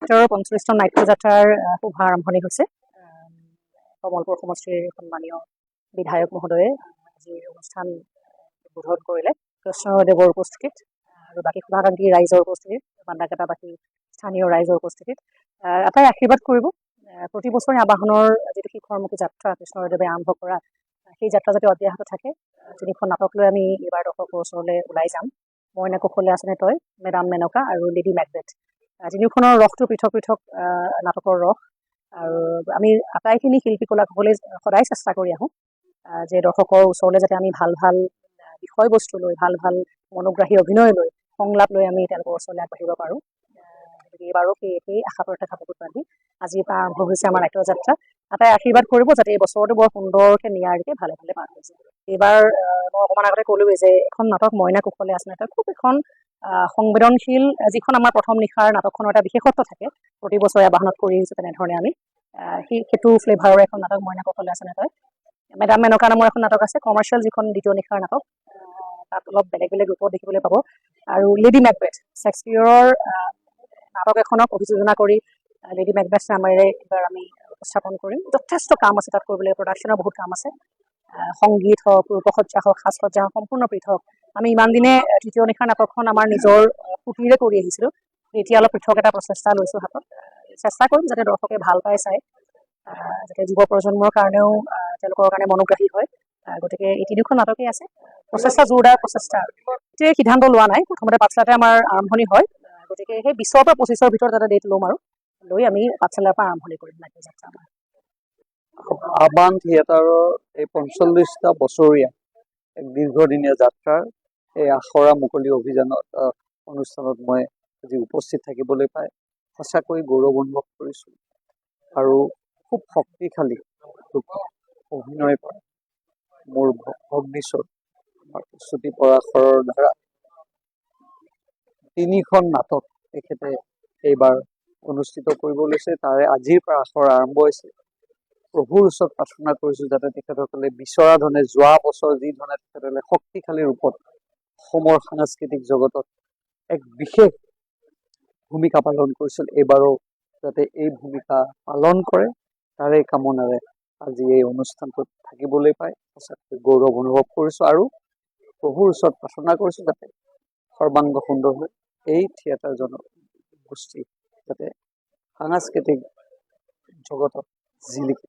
থিয়েটাৰৰ ৪৫তম নাট্যযাত্ৰাৰ শুভ আৰম্ভণি হৈছে। কমলপুৰ সমষ্টিৰ সন্মানীয় বিধায়ক মহোদয়ে আজিৰ অনুষ্ঠান উদ্বোধন কৰিলে কৃষ্ণদেৱৰ উপস্থিতিত আৰু বাকী শুভাকাংক্ষী ৰাইজৰ উপস্থিতিত, বান্দাকেটাবাসী স্থানীয় ৰাইজৰ উপস্থিতিত এটাই আশীৰ্বাদ কৰিব, প্ৰতি বছৰে আবাহনৰ যিটো শিখৰমুখী যাত্ৰা কৃষ্ণদেৱে আৰম্ভ কৰা, সেই যাত্ৰা যাতে অব্যাহত থাকে। 3খন নাটক লৈ আমি এইবাৰ দৰ্শকৰ ওচৰলৈ ওলাই যাম। মইনা কুশলে আছেনে তই, মেডাম মেনকা আৰু লেডি মেকবেথ। তিনিওখনৰ ৰসটো পৃথক পৃথক নাটকৰ ৰস। আৰু আমি আটাইখিনি শিল্পী কলাসকলে সদায় চেষ্টা কৰি আহোঁ যে দৰ্শকৰ ওচৰলৈ যাতে আমি ভাল ভাল বিষয়বস্তু লৈ, ভাল ভাল মনোগ্ৰাহী অভিনয় লৈ, সংলাপ লৈ আমি তেওঁলোকৰ ওচৰলৈ আগবাঢ়িব পাৰোঁ। গতিকে এইবাৰো সেই আশা প্ৰত্যাশা বুকুত বান্ধি আজিৰ পৰা আৰম্ভ হৈছে আমাৰ নাট্যযাত্ৰা। আটাই আশীৰ্বাদ কৰিব যাতে এই বছৰটো বৰ সুন্দৰকৈ নিয়াৰিকৈ ভালে ভালে পাৰ হৈ যায়। এইবাৰ মই অকণমান আগতে ক'লোৱে যে এখন নাটক মইনা কুশলে আছে নাটক খুব এখন সংবেদনশীল, যিখন আমাৰ প্ৰথম নিশাৰ নাটকখনৰ এটা বিশেষত্ব থাকে, প্ৰতি বছৰে আবাহনত কৰি আহিছোঁ তেনেধৰণে আমি সেইটো ফ্লেভাৰৰ এখন নাটক মইনা কুশলে আছে নাটক। মেডাম মেনকা নামৰ এখন নাটক আছে, কমাৰ্চিয়েল যিখন দ্বিতীয় নিশাৰ নাটক, তাত অলপ বেলেগ বেলেগ ৰূপত দেখিবলৈ পাব। আৰু লেডি মেকবেথ, শ্বেক্সপিয়ৰৰ নাটক এখনক অভিযোজনা কৰি লেডি মেকবেথ নামেৰে এইবাৰ আমি উপস্থাপন কৰিম। যথেষ্ট কাম আছে তাত কৰিবলৈ, প্ৰডাকশ্যনৰ বহুত কাম আছে। সংগীত হওক, ৰূপসজ্জা হওক, সাজসজ্জা হওক, সম্পূৰ্ণ পৃথক। আমি ইমান দিনে তৃতীয় নিশাৰ নাটকখন আমাৰ নিজৰ সুতিৰে কৰি আহিছিলোঁ, এতিয়া অলপ পৃথক এটা প্ৰচেষ্টা লৈছোঁ হাতত। চেষ্টা কৰিম যাতে দৰ্শকে ভাল পাই চাই, যাতে যুৱ প্ৰজন্মৰ কাৰণেও তেওঁলোকৰ কাৰণে মনোগ্ৰাহী হয়। গতিকে এই 3খন নাটকেই আছে, প্ৰচেষ্টা জোৰদাৰ প্ৰচেষ্টা। এতিয়া সিদ্ধান্ত লোৱা নাই, প্ৰথমতে পাঠশালাতে আমাৰ আৰম্ভণি হয়। গতিকে সেই 20ৰ পৰা 25ৰ ভিতৰত এটা ডেট ল'ম আৰু লৈ আমি পাঠশালাৰ পৰা আৰম্ভণি কৰিম নাট্যযাত্ৰা। আবাহন থিয়েটাৰৰ এই ৪৫টা বছৰীয়া এক দীৰ্ঘদিনীয়া যাত্ৰাৰ এই আখৰা মুকলি অভিযানত অনুষ্ঠানত মই আজি উপস্থিত থাকিবলৈ পাই সঁচাকৈ গৌৰৱ অনুভৱ কৰিছোঁ। আৰু খুব শক্তিশালী অভিনয় কৰা মোৰ ভগ্নীস্বৰ প্ৰস্তুতি পৰাশৰৰ দ্বাৰা 3খন নাটক তেখেতে এইবাৰ অনুষ্ঠিত কৰিব লৈছে। তাৰে আজিৰ পৰা আখৰা আৰম্ভ হৈছে। প্ৰভুৰ ওচৰত প্ৰাৰ্থনা কৰিছোঁ যাতে তেখেতসকলে বিচৰা ধৰণে, যোৱা বছৰ যি ধৰণে তেখেতসকলে শক্তিশালী ৰূপত অসমৰ সাংস্কৃতিক জগতত এক বিশেষ ভূমিকা পালন কৰিছিল, এইবাৰো যাতে এই ভূমিকা পালন কৰে, তাৰে কামনাৰে আজি এই অনুষ্ঠানটোত থাকিবলৈ পাই সঁচাকৈ গৌৰৱ অনুভৱ কৰিছোঁ। আৰু প্ৰভুৰ ওচৰত প্ৰাৰ্থনা কৰিছোঁ যাতে সৰ্বাংগ সুন্দৰ হৈ এই থিয়েটাৰ জনগোষ্ঠী যাতে সাংস্কৃতিক জগতত জিলিকি